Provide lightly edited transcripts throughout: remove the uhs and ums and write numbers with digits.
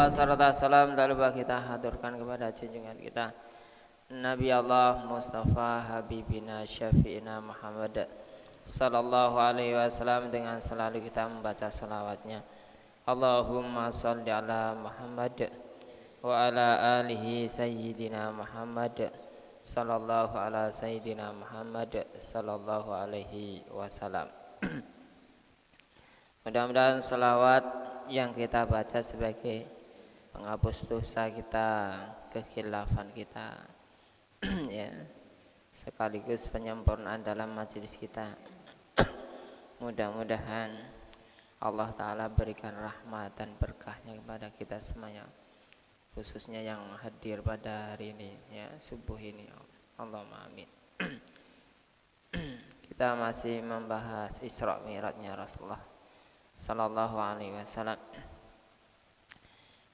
Allah serta salam lalu kita haturkan kepada junjungan kita Nabi Allah Mustafa Habibina Syafi'ina Muhammad sallallahu alaihi wasallam, dengan selalu kita membaca salawatnya. Allahumma salli ala Muhammad wa ala alihi sayyidina Muhammad sallallahu ala sayyidina Muhammad sallallahu alaihi wasallam. Mudah-mudahan salawat yang kita baca sebagai penghapus dosa kita, kekhilafan kita ya, sekaligus penyempurnaan dalam majelis kita. Mudah-mudahan Allah Ta'ala berikan rahmat dan berkahnya kepada kita semuanya, khususnya yang hadir pada hari ini ya, subuh ini. Allahumma amin. Kita masih membahas Isra Mi'rajnya Rasulullah sallallahu alaihi wasallam.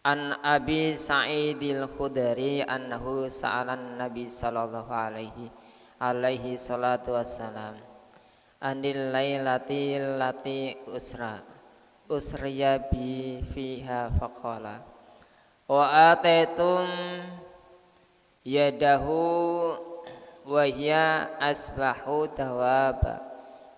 An Abi Sa'idil Khudri annahu sa'alan Nabi sallallahu alaihi salatu wassalam anil lailati lati usriya bi fiha faqala wa ataitum yadahu wa hiya asbahu dawaba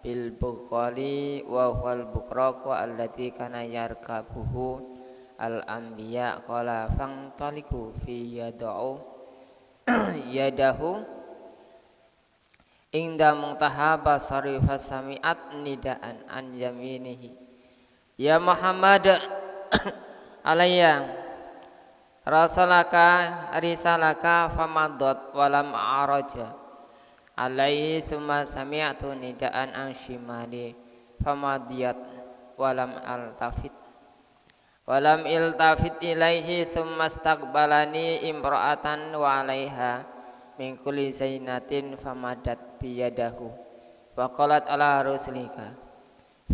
bil buqali wa wal buqraq wa allati kana yarkabuhu al anbiya qala fantaliku fi yad'u yadahu inda muntaha basari fasami'at nidaan an yaminihi ya Muhammad alayya rasalaka risalaka famaddat walam araja alaihi summa sami'tu nidaan an shimali famadiyat walam iltafit ilaihi summa staqbalani imra'atan wa alaiha min kulli zainatin famadat biyadahu wa qalat ala rusulika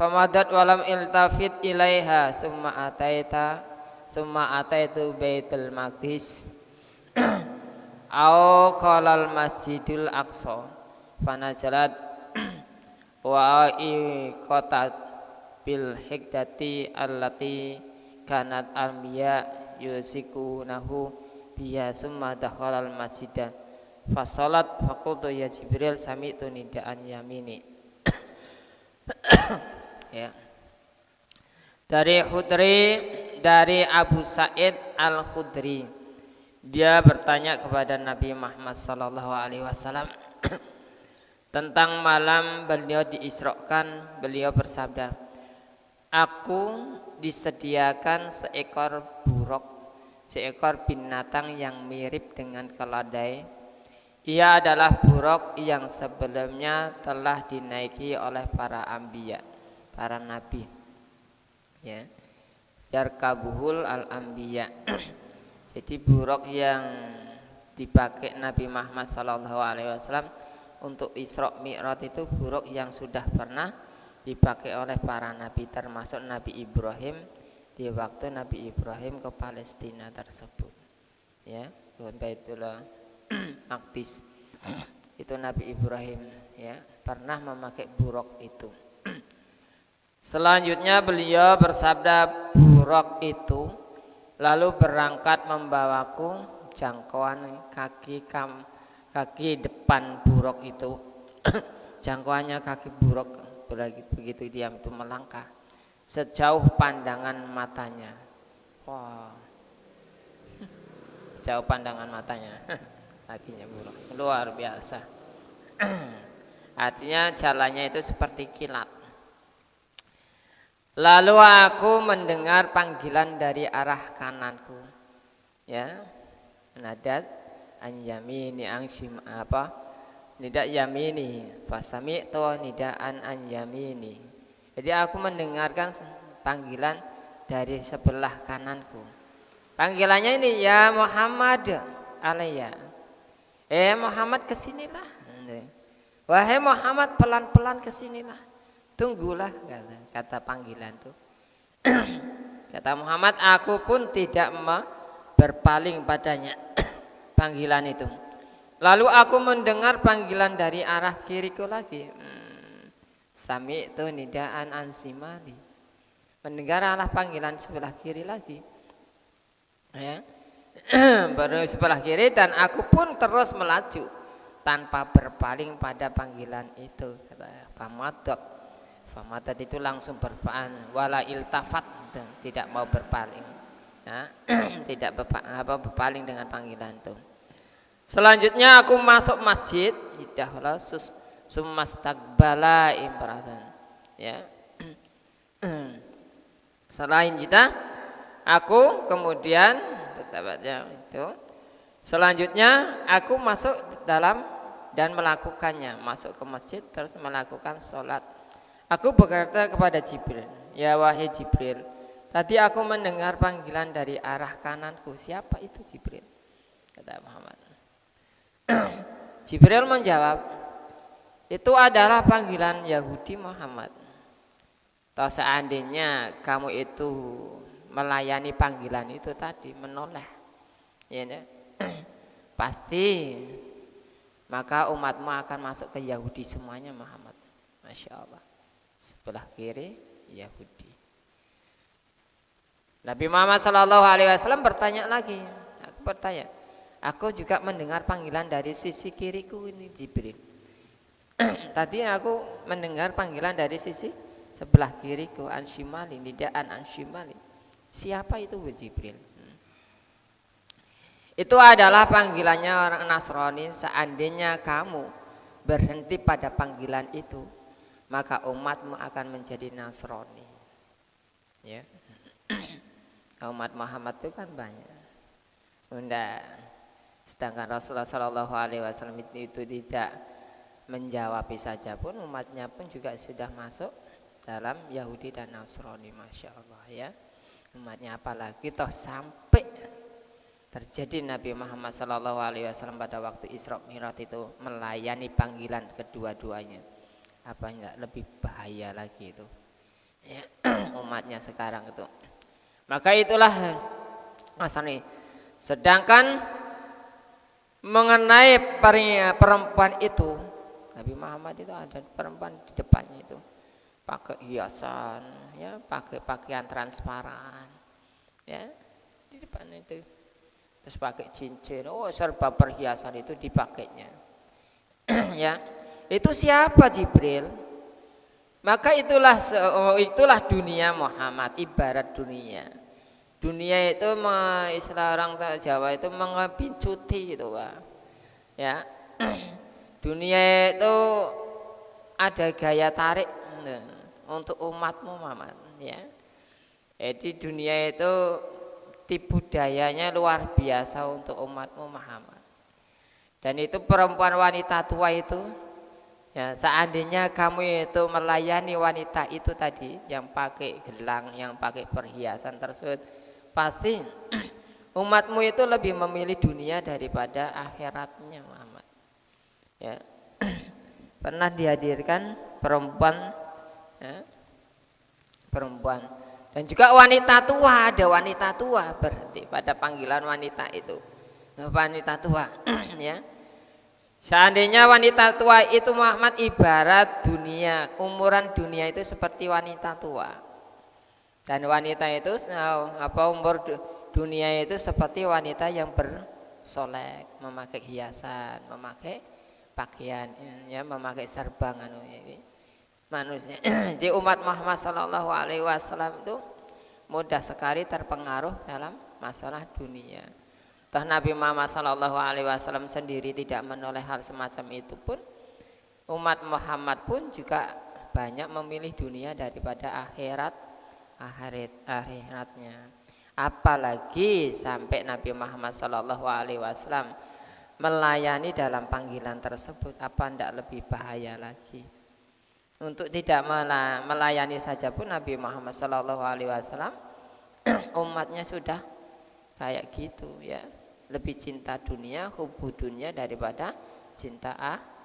famadat walam iltafit ilaiha summa ataitu baitul maqdis au qalal masjidul aqsa fanazalat wa iqatat bil hikdati allati kanat almiya yusikunahu biya summa dakhalal masjidah fasalat faqultu ya Jibril sami'tu nidaan yamini. Ya. Dari Abu Sa'id Al-Khudri, dia bertanya kepada Nabi Muhammad sallallahu alaihi wasallam tentang malam beliau diisrokan. Beliau bersabda, aku disediakan seekor buruk, seekor binatang yang mirip dengan keledai. Ia adalah buruk yang sebelumnya telah dinaiki oleh para anbiya, para nabi ya, yarkabuhul al-anbiya. Jadi buruk yang dipakai Nabi Muhammad sallallahu alaihi wasallam untuk Isra Mi'raj itu buruk yang sudah pernah dipakai oleh para nabi, termasuk Nabi Ibrahim di waktu Nabi Ibrahim ke Palestina tersebut. Ya, ke Baitul Maqdis. Itu Nabi Ibrahim ya, pernah memakai buruk itu. Selanjutnya beliau bersabda, buruk itu lalu berangkat membawaku jangkauan kaki depan buruk itu. Jangkauannya kaki buruk begitu dia itu melangkah sejauh pandangan matanya. Wah, sejauh pandangan matanya kakinya buruk, luar biasa. Artinya jalannya itu seperti kilat. Lalu aku mendengar panggilan dari arah kananku. Ya. Nadat an yamini angsim apa? Nidak yamini, fasami'tu nidaan an yamini. Jadi aku mendengarkan panggilan dari sebelah kananku. Panggilannya ini ya Muhammad alayya. Muhammad kesinilah. Wahai Muhammad pelan-pelan kesinilah. Tunggulah kata panggilan itu. Kata Muhammad, aku pun tidak berpaling padanya panggilan itu. Lalu aku mendengar panggilan dari arah kiriku lagi. Sami'tu nidaan an simali. Mendengar arah panggilan sebelah kiri lagi. Ya. Baru sebelah kiri dan aku pun terus melaju tanpa berpaling pada panggilan itu, kata famadat. Famadat itu langsung berpaling, wala iltafat, tidak mau berpaling. Ya. Tidak berpaling dengan panggilan itu. Selanjutnya aku masuk masjid, idahlah sumastaqbala imratan. Ya. Selain kita, aku kemudian tetapnya itu. Selanjutnya aku masuk dalam dan melakukannya, masuk ke masjid terus melakukan sholat. Aku berkata kepada Jibril, ya wahai Jibril, tadi aku mendengar panggilan dari arah kananku. Siapa itu Jibril? Kata Muhammad. Jibril menjawab, itu adalah panggilan Yahudi Muhammad. Atau seandainya kamu itu melayani panggilan itu tadi, menoleh, ya, pasti maka umatmu akan masuk ke Yahudi semuanya Muhammad. Masya Allah. Sebelah kiri Yahudi. Nabi Muhammad SAW bertanya lagi. Aku bertanya, aku juga mendengar panggilan dari sisi kiriku ini Jibril. Tadi aku mendengar panggilan dari sisi sebelah kiriku, anshimali, nidaan anshimali. Siapa itu Jibril? Itu adalah panggilannya orang Nasrani. Seandainya kamu berhenti pada panggilan itu, maka umatmu akan menjadi Nasrani. Ya. Umat Muhammad itu kan banyak. Bunda. Sedangkan Rasulullah SAW itu tidak menjawab saja pun, umatnya pun juga sudah masuk dalam Yahudi dan Nasrani, masya Allah ya. Umatnya apalagi toh sampai terjadi Nabi Muhammad SAW pada waktu Isra Mi'raj itu melayani panggilan kedua-duanya. Apa enggak lebih bahaya lagi itu ya, umatnya sekarang itu. Maka itulah Asani. Sedangkan mengenai perempuan itu, Nabi Muhammad itu ada perempuan di depannya itu pakai hiasan, ya, pakai pakaian transparan, ya, di depan itu, terus pakai cincin, serba perhiasan itu dipakainya, ya, itu siapa Jibril? Maka itulah dunia Muhammad, ibarat dunia. Dunia itu istilah orang Jawa itu mengebincuti itu, Pak. Ya. Dunia itu ada gaya tarik untuk umatmu Muhammad, ya. Jadi dunia itu tipu dayanya luar biasa untuk umatmu Muhammad. Dan itu perempuan wanita tua itu, ya, seandainya kamu itu melayani wanita itu tadi yang pakai gelang, yang pakai perhiasan tersebut, pasti umatmu itu lebih memilih dunia daripada akhiratnya Muhammad. Ya. Pernah dihadirkan perempuan, ya, perempuan dan juga wanita tua, ada wanita tua berarti pada panggilan wanita itu, wanita tua. Ya. Seandainya wanita tua itu Muhammad ibarat dunia, umuran dunia itu seperti wanita tua. Dan wanita itu umur dunia itu seperti wanita yang bersolek, memakai hiasan, memakai pakaian, ya, memakai serbangan ini. Manusia di umat Muhammad SAW itu mudah sekali terpengaruh dalam masalah dunia. Toh Nabi Muhammad SAW sendiri tidak menoleh hal semacam itu pun, umat Muhammad pun juga banyak memilih dunia daripada akhiratnya. Apalagi sampai Nabi Muhammad SAW melayani dalam panggilan tersebut, apa tidak lebih bahaya lagi? Untuk tidak melayani saja pun Nabi Muhammad SAW umatnya sudah kayak gitu, ya, lebih cinta dunia, hubbu dunia daripada cinta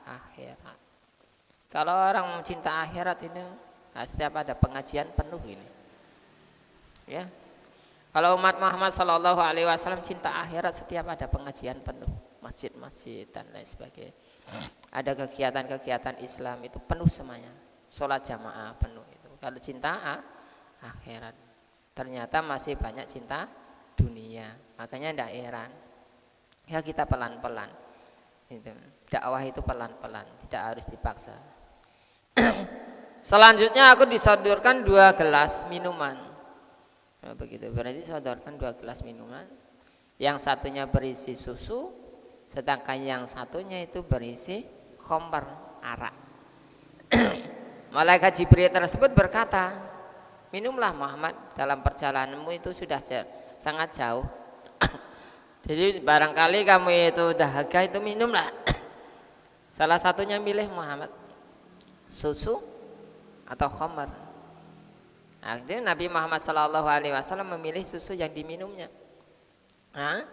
akhirat. Kalau orang cinta akhirat ini, setiap ada pengajian penuh ini, ya. Kalau umat Muhammad SAW cinta akhirat, setiap ada pengajian penuh, masjid-masjid dan lain sebagainya. Ada kegiatan-kegiatan Islam itu penuh semuanya, sholat jamaah penuh itu. Kalau cinta akhirat, ternyata masih banyak cinta dunia. Makanya tidak heran. Ya kita pelan-pelan. Itu. Dakwah itu pelan-pelan, tidak harus dipaksa. Selanjutnya aku disodorkan 2 gelas minuman. Nah, begitu berarti sodorkan 2 gelas minuman. Yang satunya berisi susu, sedangkan yang satunya itu berisi khamr, arak. Malaikat Jibril tersebut berkata, minumlah Muhammad, dalam perjalananmu itu sudah sangat jauh. Jadi barangkali kamu itu dahaga, itu minumlah. Salah satunya milih Muhammad, susu atau khamr. Nah, Nabi Muhammad SAW memilih susu yang diminumnya. Nah,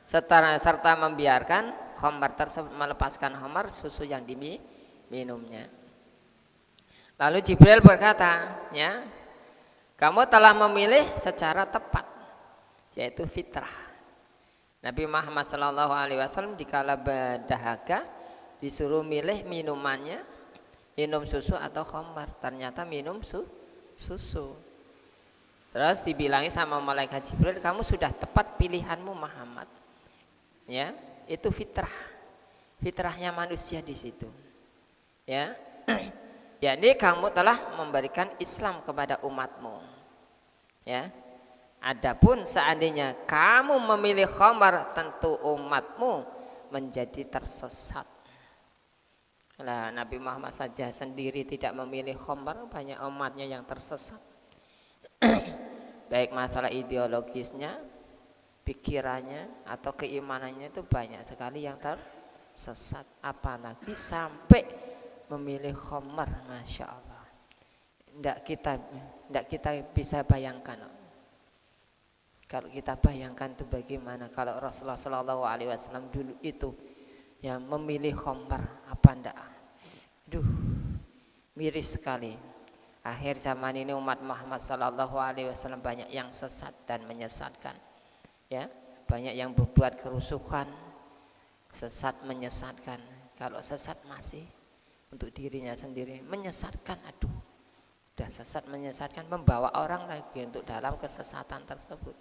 serta membiarkan khamr tersebut, melepaskan khamr, susu yang diminumnya. Lalu Jibril berkata, ya, kamu telah memilih secara tepat, yaitu fitrah. Nabi Muhammad SAW dikala berdahaga disuruh milih minumannya, minum susu atau khamr, ternyata minum susu. Terus dibilangi sama malaikat Jibril, kamu sudah tepat pilihanmu Muhammad. Ya, itu fitrah. Fitrahnya manusia di situ. Ya. Yakni kamu telah memberikan Islam kepada umatmu. Ya. Adapun seandainya kamu memilih khamr, tentu umatmu menjadi tersesat. Nah, Nabi Muhammad saja sendiri tidak memilih khamr, banyak umatnya yang tersesat. Baik masalah ideologisnya, pikirannya atau keimanannya itu banyak sekali yang tersesat. Apalagi sampai memilih khamr, masya Allah. Tidak kita bisa bayangkan. Kalau kita bayangkan itu bagaimana kalau Rasulullah SAW dulu itu ya memilih khamr, apa ndak? Duh, miris sekali. Akhir zaman ini umat Muhammad SAW banyak yang sesat dan menyesatkan. Ya, banyak yang berbuat kerusuhan, sesat menyesatkan. Kalau sesat masih untuk dirinya sendiri, menyesatkan, aduh, udah sesat menyesatkan, membawa orang lagi untuk dalam kesesatan tersebut.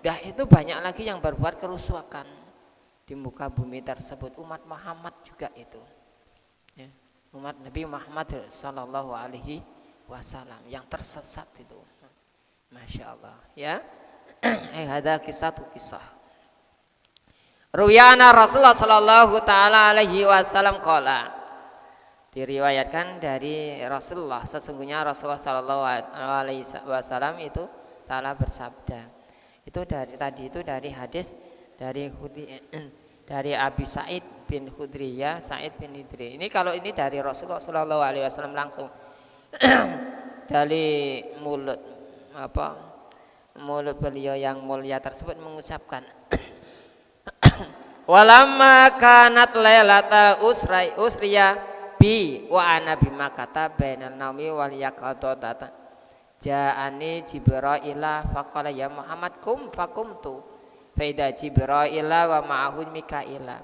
Dah itu banyak lagi yang berbuat kerusuhan di muka bumi tersebut. Umat Muhammad juga itu, ya, umat Nabi Muhammad Sallallahu Alaihi Wasallam yang tersesat itu, masya Allah. Ya, ada kisah. Ruyana Rasulullah Sallallahu Taala Alaihi Wasallam qala, diriwayatkan dari Rasulullah, sesungguhnya Rasulullah Sallallahu Alaihi Wasallam itu telah bersabda. Itu dari hadis dari Abi Sa'id bin Khudri, ya, Sa'id bin Khudri. Ini kalau ini dari Rasulullah Sallallahu Alaihi Wasallam langsung dari mulut beliau yang mulia tersebut mengucapkan, walamma kanat lailatal usriya bi wa ana bimakata bainal naumi wal yaqadata ja'ani Jibraila faqala ya Muhammad kum fakumtu faida Jibraila wa ma'ahu Mikaila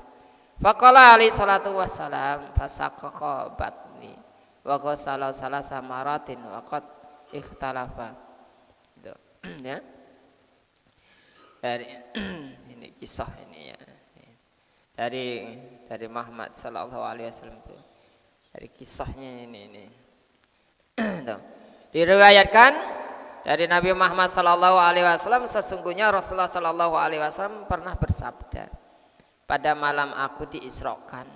faqala alaihi salatu wassalam fasaqqa batni wa qala salasa maratin wa qad ikhtalafa. Ya, dari ini kisah ini, ya, dari Muhammad Sallallahu Alaihi Wasallam itu, dari kisahnya ini. Diriwayatkan dari Nabi Muhammad Sallallahu Alaihi Wasallam, sesungguhnya Rasulullah Sallallahu Alaihi Wasallam pernah bersabda, pada malam aku diisrokan,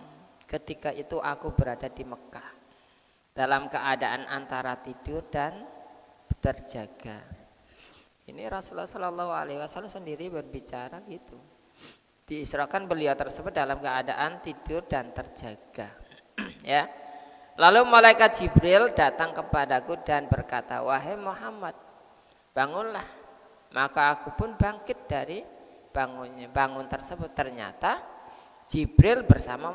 ketika itu aku berada di Mekah dalam keadaan antara tidur dan terjaga. Ini Rasulullah Sallallahu Alaihi Wasallam sendiri berbicara gitu. Diisrokan beliau tersebut dalam keadaan tidur dan terjaga. Ya. Lalu malaikat Jibril datang kepadaku dan berkata, wahai Muhammad, bangunlah. Maka aku pun bangkit dari bangun tersebut. Ternyata Jibril bersama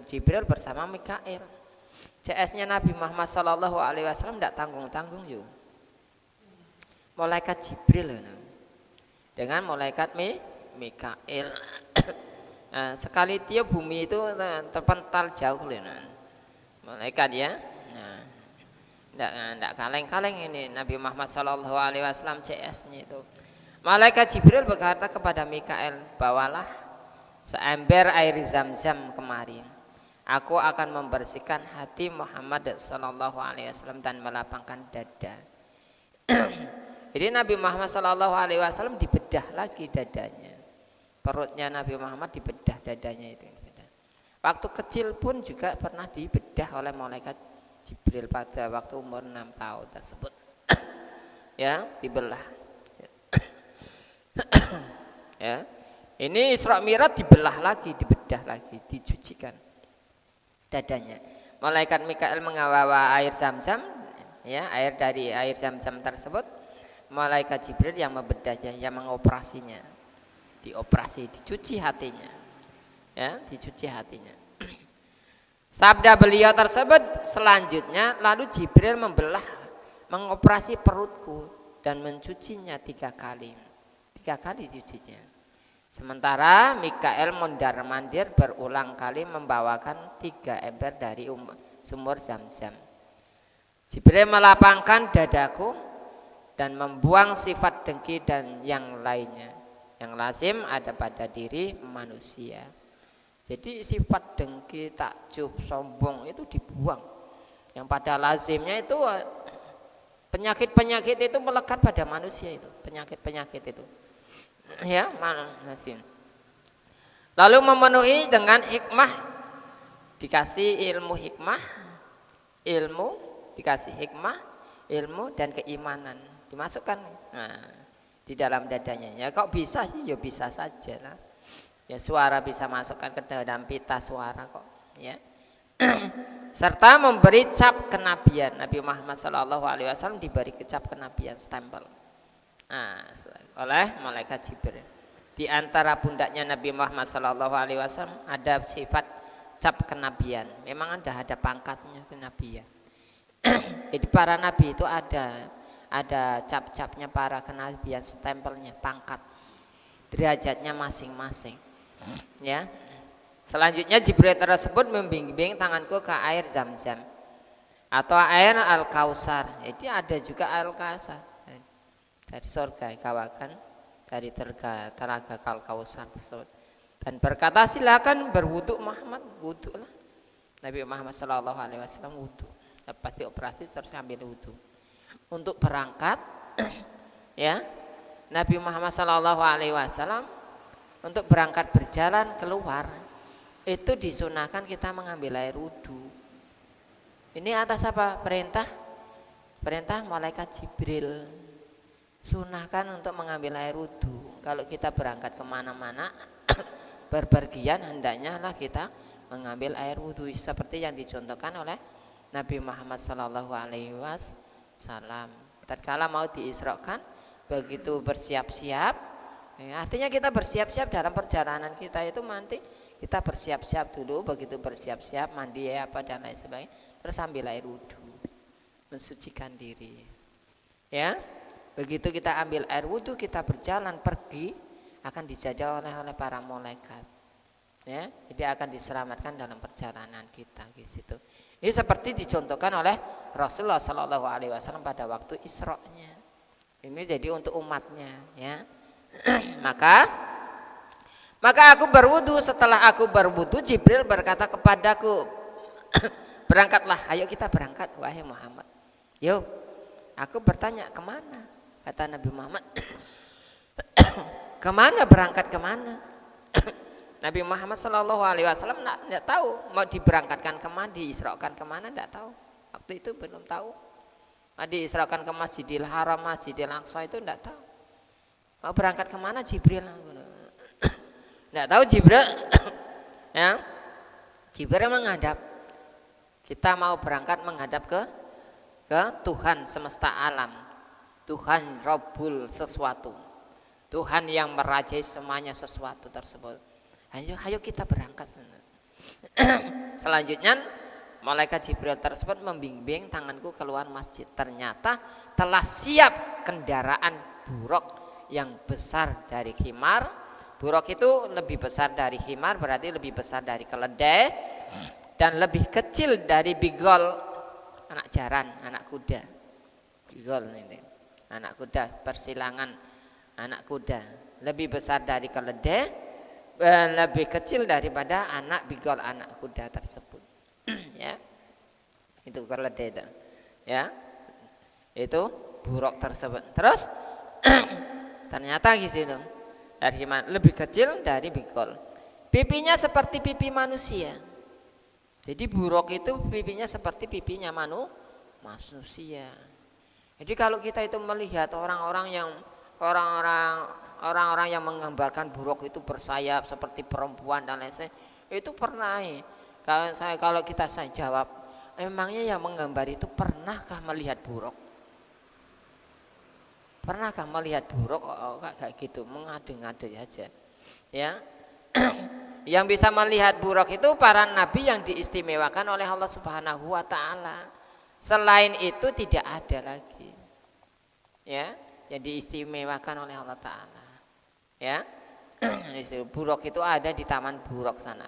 Jibril bersama Mikail. CS-nya Nabi Muhammad Sallallahu Alaihi Wasallam tidak tanggung-tanggung yuk. Malaikat Jibril dengan malaikat Mikail. Nah, sekali tiup bumi itu terpental jauh malaikat, ya. Nah, enggak kaleng-kaleng ini Nabi Muhammad Sallallahu Alaihi Wasallam CS-nya itu. Malaikat Jibril berkata kepada Mikael, bawalah seember air zam-zam kemari. Aku akan membersihkan hati Muhammad sallallahu alaihi wasallam dan melapangkan dada. Jadi Nabi Muhammad sallallahu alaihi wasallam dibedah lagi dadanya. Perutnya Nabi Muhammad dibedah dadanya itu. Waktu kecil pun juga pernah dibedah oleh malaikat Jibril pada waktu umur 6 tahun tersebut. Ya, dibelah. Ya. Ini Isra Mi'raj dibelah lagi, dibedah lagi, dicucikan dadanya. Malaikat Mikael membawa air Zam-Zam, ya, air dari air Zam-Zam tersebut. Malaikat Jibril yang membedahnya, yang mengoperasinya. Dioperasi, dicuci hatinya. Ya, dicuci hatinya. Sabda beliau tersebut selanjutnya, lalu Jibril mengoperasi perutku dan mencucinya 3 kali. 3 kali dicucinya. Sementara Mikael mondar-mandir berulang kali membawakan 3 ember dari sumur Zam-Zam. Jibril melapangkan dadaku dan membuang sifat dengki dan yang lainnya yang lazim ada pada diri manusia. Jadi sifat dengki, takjub, sombong itu dibuang. Yang pada lazimnya itu penyakit-penyakit itu melekat pada manusia itu, penyakit-penyakit itu. Ya, lazim. Lalu memenuhi dengan hikmah, dikasih ilmu hikmah, ilmu dikasih hikmah, ilmu dan keimanan dimasukkan di dalam dadanya. Ya kok bisa sih? Ya bisa saja lah. Ya suara bisa masukkan ke dalam pita suara kok. Ya. Serta memberi cap kenabian. Nabi Muhammad SAW diberi cap kenabian, stempel. Oleh malaikat Jibril. Di antara pundaknya Nabi Muhammad SAW ada sifat cap kenabian. Memang ada pangkatnya kenabian. Jadi para nabi itu ada cap-capnya para kenabian, stempelnya, pangkat, derajatnya masing-masing. Ya. Selanjutnya Jibril tersebut membimbing tanganku ke air Zam-Zam atau air Al-Kausar. Jadi ada juga air Al-Kausar dari surga, kawakan dari telaga Al-Kausar tersebut. Dan berkata, silakan berwudu Muhammad, wudu lah. Nabi Muhammad SAW wudu. Lepas dioperasi terus ambil wudu. Untuk berangkat, ya Nabi Muhammad SAW untuk berangkat berjalan keluar itu disunahkan kita mengambil air wudu. Ini atas apa? Perintah malaikat Jibril. Sunahkan untuk mengambil air wudu. Kalau kita berangkat kemana-mana berpergian, hendaknya lah kita mengambil air wudu seperti yang dicontohkan oleh Nabi Muhammad SAW. Tatkala mau diisrokan, begitu bersiap-siap. Artinya kita bersiap-siap dalam perjalanan kita itu nanti kita bersiap-siap dulu, begitu bersiap-siap mandi apa dan lain sebagainya, terus ambil air wudu, mensucikan diri. Ya, begitu kita ambil air wudu, kita berjalan pergi akan dijaga oleh para malaikat. Ya, jadi akan diselamatkan dalam perjalanan kita gitu. Ini seperti dicontohkan oleh Rasulullah SAW pada waktu Isra-nya. Ini jadi untuk umatnya, ya. Maka aku berwudu. Setelah aku berwudu, Jibril berkata kepadaku, berangkatlah, ayo kita berangkat wahai Muhammad. Yuk. Aku bertanya, kemana? Kata Nabi Muhammad, kemana, berangkat kemana? Nabi Muhammad SAW tidak tahu mau diberangkatkan kemana, diisrakan kemana, tidak tahu. Waktu itu belum tahu. Mau diisrakan ke Masjidil Haram, Masjidil Aqsa itu tidak tahu. Mau berangkat kemana Jibril? Tidak tahu Jibril. Ya, Jibril menghadap. Kita mau berangkat menghadap ke Tuhan semesta alam, Tuhan Rabbul sesuatu, Tuhan yang merajai semuanya sesuatu tersebut. Ayo kita berangkat sana. Selanjutnya malaikat Jibril tersebut membimbing tanganku keluar masjid. Ternyata telah siap kendaraan buruk yang besar dari khimar. Buruk itu lebih besar dari khimar, berarti lebih besar dari keledai, dan lebih kecil dari bigol, anak jaran, anak kuda. Bigol ini, anak kuda persilangan anak kuda. Lebih besar dari keledai, lebih kecil daripada anak bigol anak kuda tersebut. Ya, itu keledai itu. Ya, itu buruk tersebut. Terus ternyata gitu, dari lebih kecil dari bigol. Pipinya seperti pipi manusia. Jadi buruk itu pipinya seperti pipinya manusia. Jadi kalau kita itu melihat orang-orang yang menggambarkan buruk itu bersayap seperti perempuan dan lain-lain, itu pernah. Kalau saya jawab, emangnya yang menggambar itu pernahkah melihat buruk? Pernahkah melihat buruk? Kayak gitu, mengade-ngade aja. Ya. Yang bisa melihat buruk itu para nabi yang diistimewakan oleh Allah Subhanahu wa taala. Selain itu tidak ada lagi. Ya, yang diistimewakan oleh Allah taala. Ya. Buruk itu ada di taman buruk sana.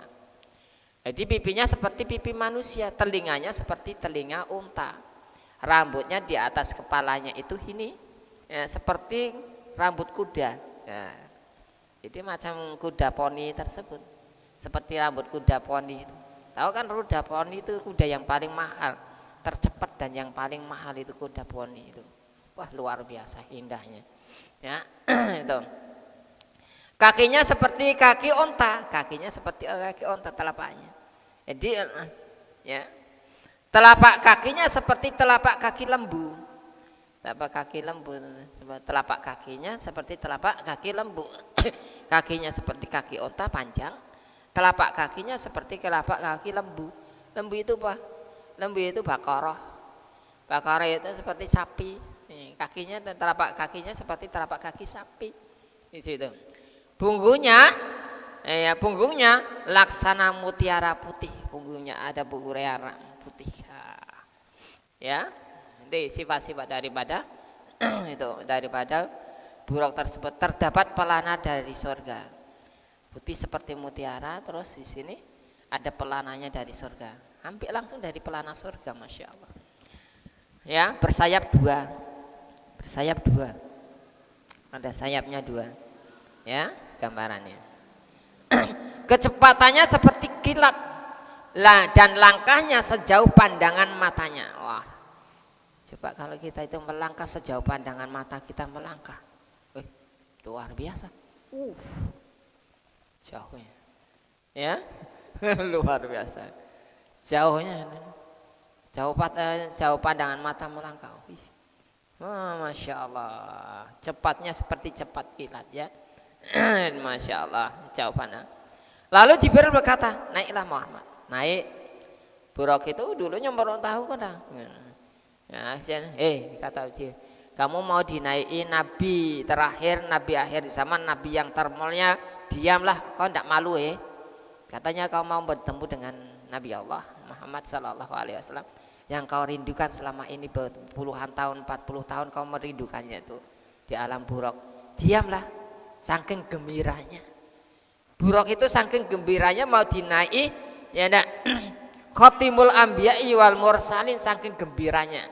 Jadi pipinya seperti pipi manusia, telinganya seperti telinga unta. Rambutnya di atas kepalanya itu ini ya, seperti rambut kuda. Ya. Jadi macam kuda poni tersebut. Seperti rambut kuda poni itu. Tahu kan kuda poni itu kuda yang paling mahal, tercepat dan yang paling mahal itu kuda poni itu. Wah, luar biasa indahnya. Ya, itu. Kakinya seperti kaki onta, telapaknya. Jadi ya. Telapak kakinya seperti telapak kaki lembu. Telapak kakinya seperti telapak kaki lembu. Kakinya seperti kaki onta panjang. Telapak kakinya seperti telapak kaki lembu. Lembu itu apa? Lembu itu bakoroh. Bakoroh itu seperti sapi. Telapak kakinya seperti telapak kaki sapi. Di situ. Punggungnya laksana mutiara putih. Punggungnya ada mutiara putih. Ya, ini sifat-sifat daripada buruk tersebut. Terdapat pelana dari surga. Putih seperti mutiara, terus di sini ada pelananya dari surga. Hampir langsung dari pelana surga, masya Allah. Ya, bersayap dua. Ada sayapnya dua. Ya, gambarannya. Kecepatannya seperti kilat. Dan langkahnya sejauh pandangan matanya. Wah. Coba kalau kita itu melangkah sejauh pandangan mata kita melangkah. Luar biasa. Jauhnya. Ya. Luar biasa. Jauhnya. Jauh pandangan mata melangkah. Masya Allah. Cepatnya seperti cepat kilat ya. Masya Allah. Jauh pandang. Lalu Jibril berkata, naiklah Muhammad. Naik. Buruk itu dulunya merontahu kan. Ya, kata Jibril, kamu mau dinaiki nabi terakhir, nabi akhir zaman, nabi yang termulia, diamlah, kau tidak malu Katanya kau mau bertemu dengan Nabi Allah Muhammad sallallahu alaihi wasallam yang kau rindukan selama ini puluhan tahun, 40 tahun kau merindukannya itu di alam buruk. Diamlah, saking gembiranya. Buruk itu saking gembiranya mau dinaiki ya ndak. Khatimul anbiya'i wal mursalin, saking gembiranya.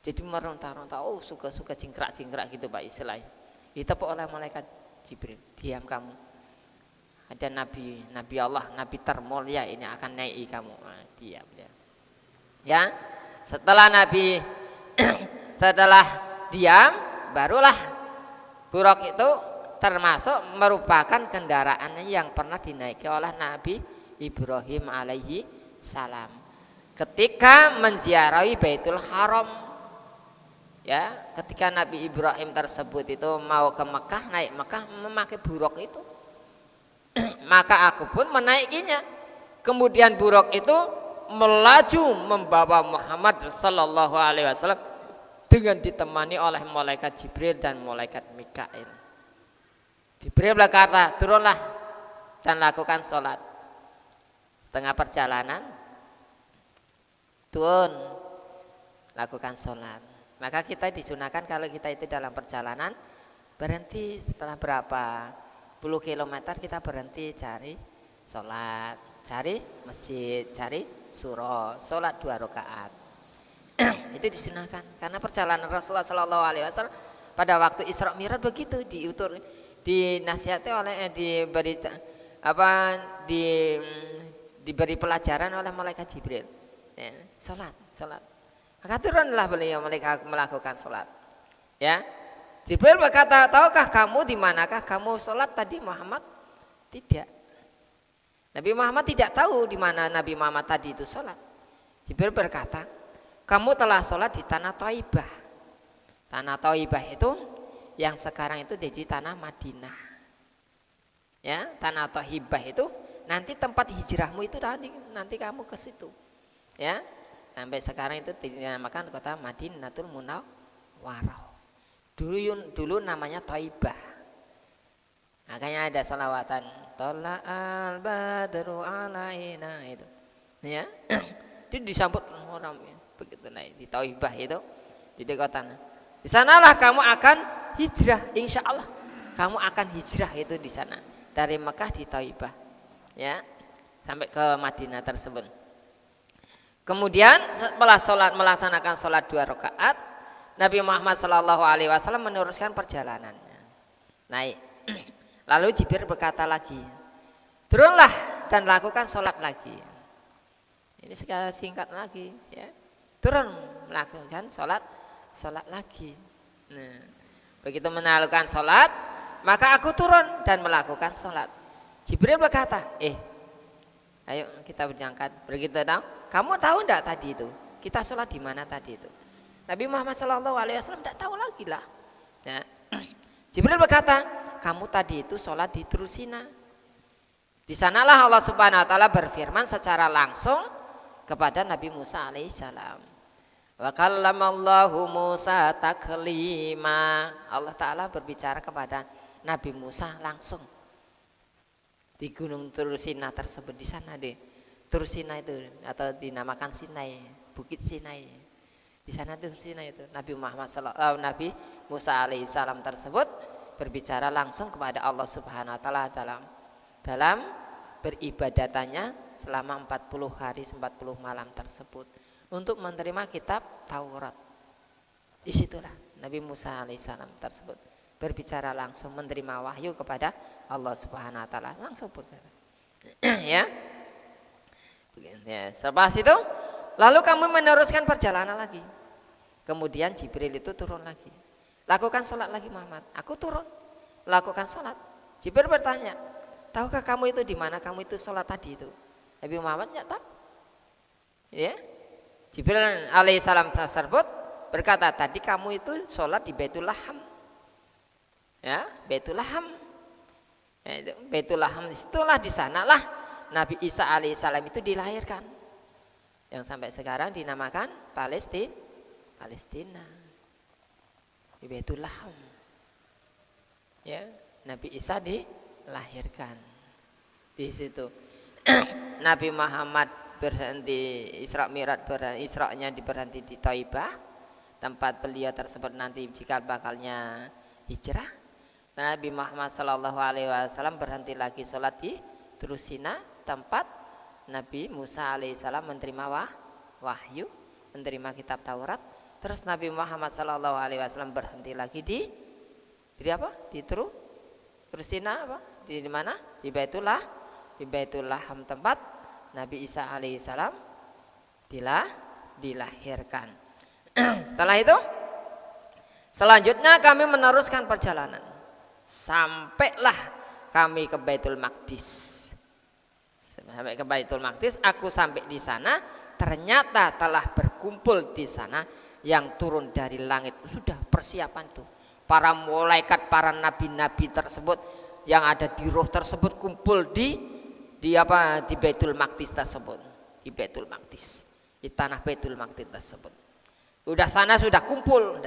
Jadi meronta-ronta, suka-suka cingkrak-cingkrak gitu Pak istilahnya. Ditepuk oleh malaikat Jibril, diam kamu. Ada nabi Allah, nabi termulia ini akan naik kamu. Diam dia. Ya. Setelah diam, barulah buruk itu termasuk merupakan kendaraan yang pernah dinaiki oleh Nabi Ibrahim alaihi salam ketika menziarahi Baitul Haram. Ya, ketika Nabi Ibrahim tersebut itu mau ke Mekah, naik Mekah memakai buruk itu. Maka aku pun menaikinya. Kemudian buruk itu melaju membawa Muhammad sallallahu alaihi wasallam dengan ditemani oleh malaikat Jibril dan malaikat Mikail. Jibril berkata, turunlah dan lakukan sholat. Setengah perjalanan, turun, lakukan sholat. Maka kita disunahkan kalau kita itu dalam perjalanan berhenti setelah berapa puluh kilometer kita berhenti cari sholat, cari masjid, cari surah, sholat 2 rakaat. Itu disunahkan karena perjalanan Rasulullah Sallallahu Alaihi Wasallam pada waktu Isra Mi'raj begitu dinasihati oleh diberi pelajaran oleh malaikat Jibril. Ya, salat. Maka turunlah beliau melakukan salat. Ya. Jibril berkata, "Tahukah kamu di manakah kamu salat tadi Muhammad?" Tidak. Nabi Muhammad tidak tahu di mana Nabi Muhammad tadi itu salat. Jibril berkata, "Kamu telah salat di tanah Thaibah." Tanah Thaibah itu yang sekarang itu jadi tanah Madinah. Ya, tanah Thaibah itu nanti tempat hijrahmu itu nanti kamu ke situ. Ya. Sampai sekarang itu dinamakan kota Madinatul Munawwarah. Dulu namanya Thaibah. Makanya ada salawatan Tola'al badru alaina itu. Ya. Itu disambut orang begitu naik di Thaibah itu di kota. Di sanalah kamu akan hijrah, insya Allah. Kamu akan hijrah itu di sana dari Mekah di Thaibah. Ya. Sampai ke Madinah tersebut. Kemudian setelah melaksanakan sholat 2 rakaat, Nabi Muhammad SAW meneruskan perjalanannya. Naik. Lalu Jibril berkata lagi, turunlah dan lakukan sholat lagi. Ini sekali singkat lagi. Ya. Turun melakukan sholat lagi. Nah, begitu melakukan sholat, maka aku turun dan melakukan sholat. Jibril berkata, ayo kita berjangkat. Begitu tahu? Kamu tahu enggak tadi itu? Kita sholat di mana tadi itu? Nabi Muhammad SAW tidak tahu lagi lah. Ya. Jibril berkata, kamu tadi itu sholat di Trusina. Di sanalah Allah Subhanahu Wa Taala berfirman secara langsung kepada Nabi Musa alaihissalam. Wa kallamallahu Musa taklima. Allah Taala berbicara kepada Nabi Musa langsung di Gunung Trusina tersebut. Di sana deh. Trusina itu atau dinamakan Sinai, Bukit Sinai. Di sana itu Sinai itu Nabi Musa alaihissalam tersebut berbicara langsung kepada Allah Subhanahu Wa Taala dalam beribadatannya selama 40 hari 40 malam tersebut untuk menerima kitab Taurat. Disitulah Nabi Musa alaihissalam tersebut berbicara langsung menerima wahyu kepada Allah Subhanahu Wa Taala langsung berbicara. Ya. Setelah itu lalu kamu meneruskan perjalanan lagi. Kemudian Jibril itu turun lagi. Lakukan sholat lagi Muhammad. Aku turun. Lakukan sholat. Jibril bertanya, tahukah kamu itu di mana kamu itu sholat tadi itu? Nabi Muhammad tidak tahu. Ya. Jibril alaihissalam tersebut berkata, tadi kamu itu sholat di Baitul Laham. Ya, Baitul Laham. Ya, Baitul Laham itulah di sanalah Nabi Isa alaihissalam itu dilahirkan. Yang sampai sekarang dinamakan Palestina. Di Baitul Laham. Ya, Nabi Isa dilahirkan di situ. Nabi Muhammad berhenti Isra-nya berhenti di Thaibah, tempat beliau tersebut nanti jika bakalnya hijrah. Nabi Muhammad SAW berhenti lagi sholat di Trusina, tempat Nabi Musa alaihissalam menerima wahyu, menerima kitab Taurat. Terus Nabi Muhammad SAW berhenti lagi di apa? Di Trusina apa? Di mana? Di Baitul Laham, tempat Nabi Isa alaihissalam dilahirkan. Setelah itu, selanjutnya kami meneruskan perjalanan. Sampailah kami ke Baitul Maqdis. Sampai ke Baitul Maqdis, aku sampai di sana, ternyata telah berkumpul di sana yang turun dari langit. Sudah persiapan itu. Para malaikat, para nabi-nabi tersebut yang ada di roh tersebut kumpul di Baitul Maqdis tersebut. Di Baitul Maqdis. Di tanah Baitul Maqdis tersebut. Sudah sana sudah kumpul,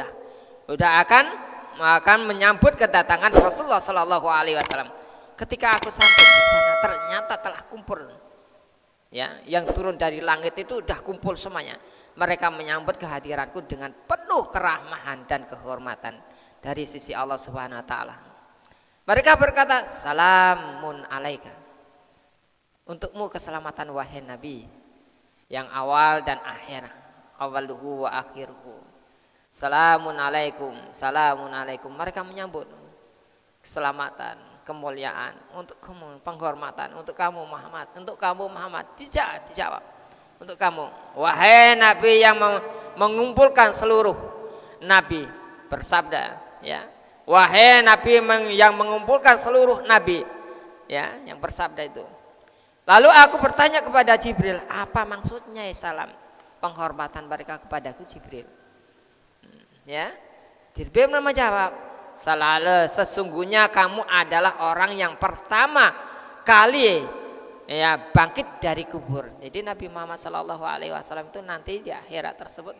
sudah akan menyambut kedatangan Rasulullah sallallahu alaihi wasallam. Ketika aku sampai di sana ternyata telah kumpul. Ya, yang turun dari langit itu sudah kumpul semuanya. Mereka menyambut kehadiranku dengan penuh kerahmahan dan kehormatan dari sisi Allah Subhanahu Wa Taala. Mereka berkata, salamun alaika. Untukmu keselamatan wahai Nabi, yang awal dan akhir, awaluhu wa akhiruhu. Salamun alaikum, salamun alaikum. Mereka menyambut keselamatan, kemuliaan untuk kamu, penghormatan untuk kamu Muhammad, untuk kamu Muhammad. Dijawab untuk kamu. Wahai Nabi yang mengumpulkan seluruh nabi, bersabda, ya. Wahai Nabi yang mengumpulkan seluruh nabi, ya, yang bersabda itu. Lalu aku bertanya kepada Jibril, apa maksudnya ya salam penghormatan mereka kepadaku Jibril? Ya, Jibril menjawab, Salale, sesungguhnya kamu adalah orang yang pertama kali ya bangkit dari kubur. Jadi Nabi Muhammad SAW itu nanti di akhirat tersebut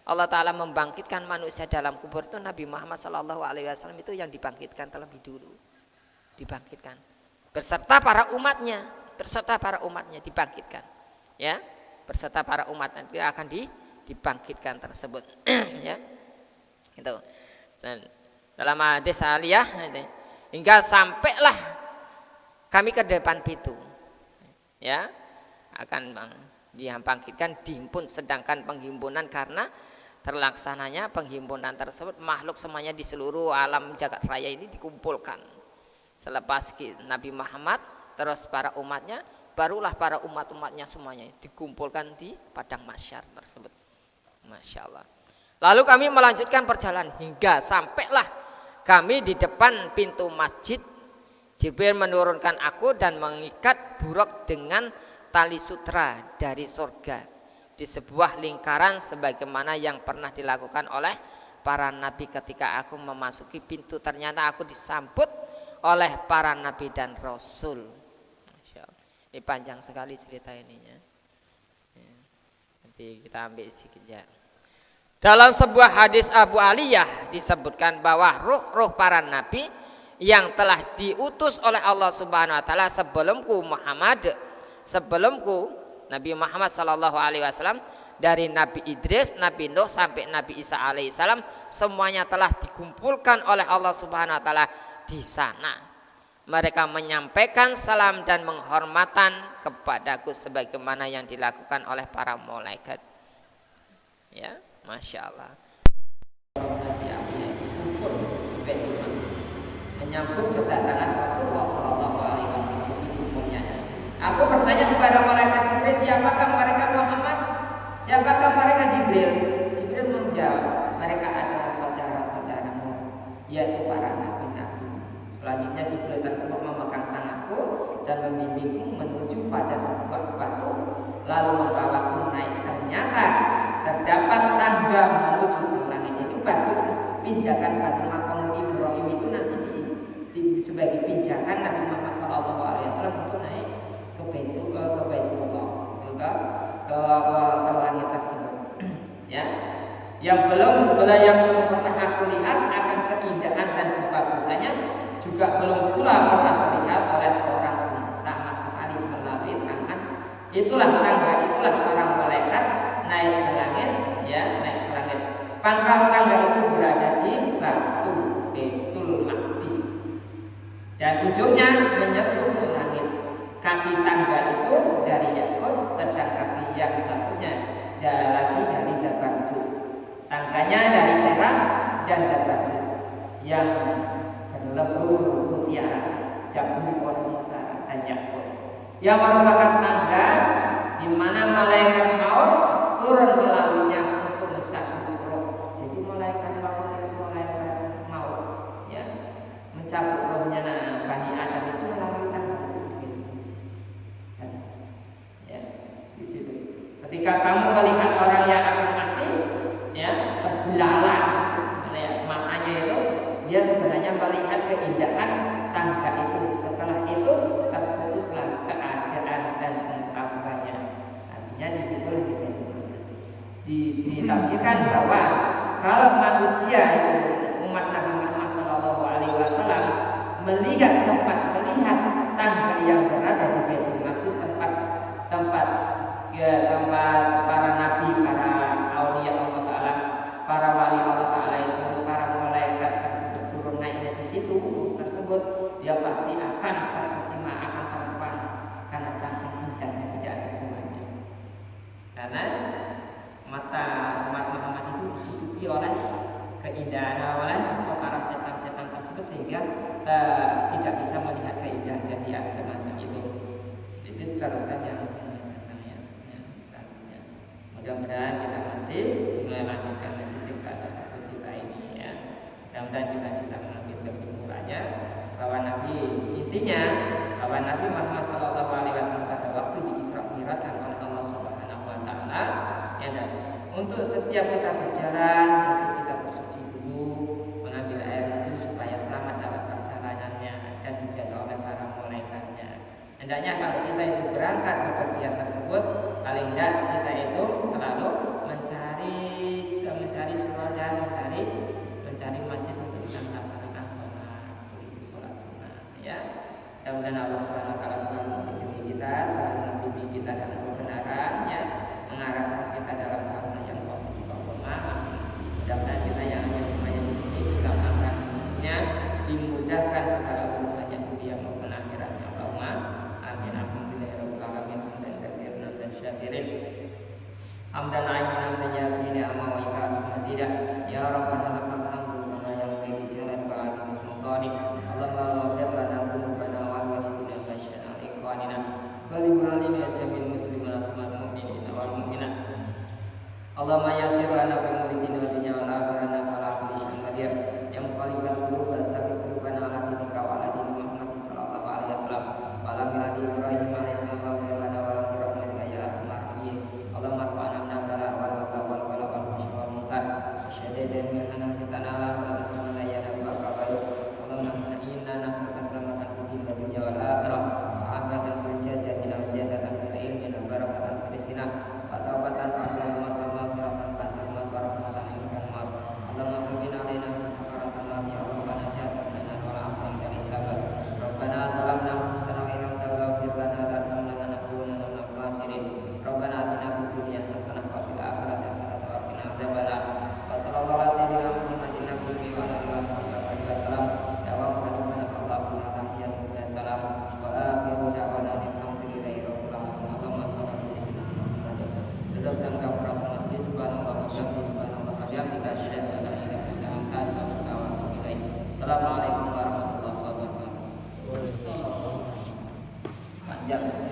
Allah Ta'ala membangkitkan manusia dalam kubur itu. Nabi Muhammad SAW itu yang dibangkitkan terlebih dulu, dibangkitkan beserta para umatnya dibangkitkan, ya, beserta para umat nanti akan dibangkitkan tersebut. Ya, itu. Dan dalam hadis aliyah, hingga sampailah kami ke depan pintu, ya, akan dibangkitkan dihimpun, sedangkan penghimpunan karena terlaksananya penghimpunan tersebut makhluk semuanya di seluruh alam jagat raya ini dikumpulkan. Selepas Nabi Muhammad terus para umatnya, barulah para umat-umatnya semuanya dikumpulkan di padang mahsyar tersebut. Masya Allah. Lalu kami melanjutkan perjalanan hingga sampailah kami di depan pintu masjid. Jibril menurunkan aku dan mengikat buruk dengan tali sutra dari surga di sebuah lingkaran sebagaimana yang pernah dilakukan oleh para nabi ketika aku memasuki pintu. Ternyata aku disambut oleh para nabi dan rasul. Masya Allah. Ini panjang sekali cerita ininya. Nanti kita ambil sedikit ya. Dalam sebuah hadis Abu Aliyah disebutkan bahwa ruh-ruh para nabi yang telah diutus oleh Allah Subhanahu wa taala sebelumku Nabi Muhammad sallallahu alaihi wasallam, dari Nabi Idris, Nabi Nuh sampai Nabi Isa alaihissalam, semuanya telah dikumpulkan oleh Allah Subhanahu wa taala di sana. Mereka menyampaikan salam dan penghormatan kepadaku sebagaimana yang dilakukan oleh para malaikat. Ya, Masya Allah. Menyambut kedatangan Rasulullah Sallallahu Alaihi Wasallam di kuburnya. Aku bertanya kepada malaikat Jibril, siapakah mereka Muhammad? Siapakah mereka Jibril? Jibril menjawab, mereka adalah saudara-saudaramu, yaitu para nabi-nabi. Selanjutnya Jibril tersebut memegang tanganku dan membimbingku menuju pada sebuah batu, lalu membawaku naik. Ternyata terdapat tangga menuju ke langit. Itu batu pijakan batu makam Ibrahim itu nanti sebagai pijakan Nabi Muhammad SAW untuk naik ke Baitullah, ke langit tersebut. Ya, yang belum pernah aku lihat akan keindahan dan kebagusannya, juga belum pula pernah terlihat oleh seorang pun sama sekali melalui tangan. Itulah tangga, itulah para malaikat naik ke langit, ya, naik ke langit. Pangkal tangga itu berada di batu Baitul Maqdis dan ujungnya menyentuh langit. Kaki tangga itu dari yakut, sedang kaki yang satunya lagi dari zabarjud. Tangganya dari perak dan zabarjud yang berlebur mutiara, jabur dan yakut, yang merupakan tangga di mana malaikat maut turun melaluinya untuk mencabut roh. Jadi malaikat maut itu malaikat maut, ya, mencabut rohnya Bani Adam itu melalui tangga itu. Ya, di situ. Ketika kamu melihat orang yang akan mati, ya, terbelalak, matanya itu, dia sebenarnya melihat keindahan tangga itu. Setelah itu terputuslah keadaan dan pengetahuannya. Artinya di situlah kita ditafsirkan bahwa kalau manusia itu umat Nabi Muhammad SAW sempat melihat tangga yang berada di Baitul Maqdis, tempat para nabi, para aulia Allah Taala, para wali Allah Taala itu, para malaikat tersebut turun naiknya di situ tersebut, dia pasti akan terkesima, akan terpana karena saking indahnya, tidak ada duanya. Karena mata umat Muhammad itu ditutupi oleh sehingga tidak bisa melihat keindahan dia semacam itu. Itu teruskan yang mudah-mudahan kita masih melanjutkan cerita tersebut kita ini ya. Mudah-mudahan kita bisa mengambil kesimpulannya bahwa intinya bahwa Nabi Muhammad SAW pada waktu di Isra Mi'rajkan oleh Allah Subhanahu Wa Taala ya, dan untuk setiap kita berjalan untuk kita bersuci dulu, mengambil air wudhu supaya selamat dalam perjalanannya dan dijaga oleh para malaikatnya. Hendaknya kalau kita itu berangkat bepergian tersebut, paling tidak kita itu selalu mencari surah dan mencari masjid untuk kita melaksanakan sholat sunnah ya. Mudah-mudahan Allah Subhanahu Wa Taala selalu membimbing kita, selalu membimbing kita dalam kebenaran ya, mengarahkan kita dalam hal yang positif maupun maaf. Mudah-mudahan kita yang ada semuanya di sini kita akan semuanya dimudahkan segala urusannya dunia maupun akhiratnya. Allahumma amin. Alhamdulillahirabbil alamin dan katsiran dan syakirin. Hamdan aiman yafi ni'ama wa ikram mazidah. Ya Rabbana lakal hamdu kama yanbaghi li jalali wajhika sultanik. Allahumma ghfir lana dhunubana wa walidina wa syana ikhwanina wa li walidina jamil muslimin asmal mu'minina wal mu'minat. Allahumma yassir lana fi umurina wa dunya wal akhirah ala kulli syai'in qadir. Ya muqallibal qulub sabit qulubana ala dinika wa ala dini Muhammad sallallahu alaihi wasallam wa ala millati Ibrahim alaihi salam wa ghfir lana wa lam rahmatika ya arhamar rahimin. Allahumma rfa'na min al-bala wal wabal wal bala wal fahsya wal munkar syadaidan min anan fitana ala rasulina ya nabi wa qabalu. Allahumma inna nas'aluka salamatan fid dunya wal akhirah wa afatan fil jasadi wa ziyadatan fil ilmi wa barakatan fil rizqina wa taubatan qabla maut wa maghfiratan ba'da maut wa rahmatan inda maut. Allahumma habbina alaina fi sakaratil maut ya Allah wa najatan lana wa afwan dari sabar. Rabbana zalamna anfusana wa illam taghfir lana wa tarhamna lanakunanna minal khasirin. Rabbana atina fid dunya hasanah wa fil akhirati hasanah wa qina adzabannar. Wa sallallahu ala sayyidina Muhammadin nabiyyi wa ala alihi wasallam. Da'wa subhanakallahumma tahiyyatun wa salam wa akhiru da'wana alhamdulillahi rabbil alamin. Allahumma shalli ala sayyidina Muhammad. Tetapkan kafarat majlis subhanallah wa bihamdihi subhanallah wa bihamdika asyhadu an la ilaha illa anta astaghfiruka wa atubu ilaik. Assalamualaikum warahmatullahi wabarakatuh. Panjang.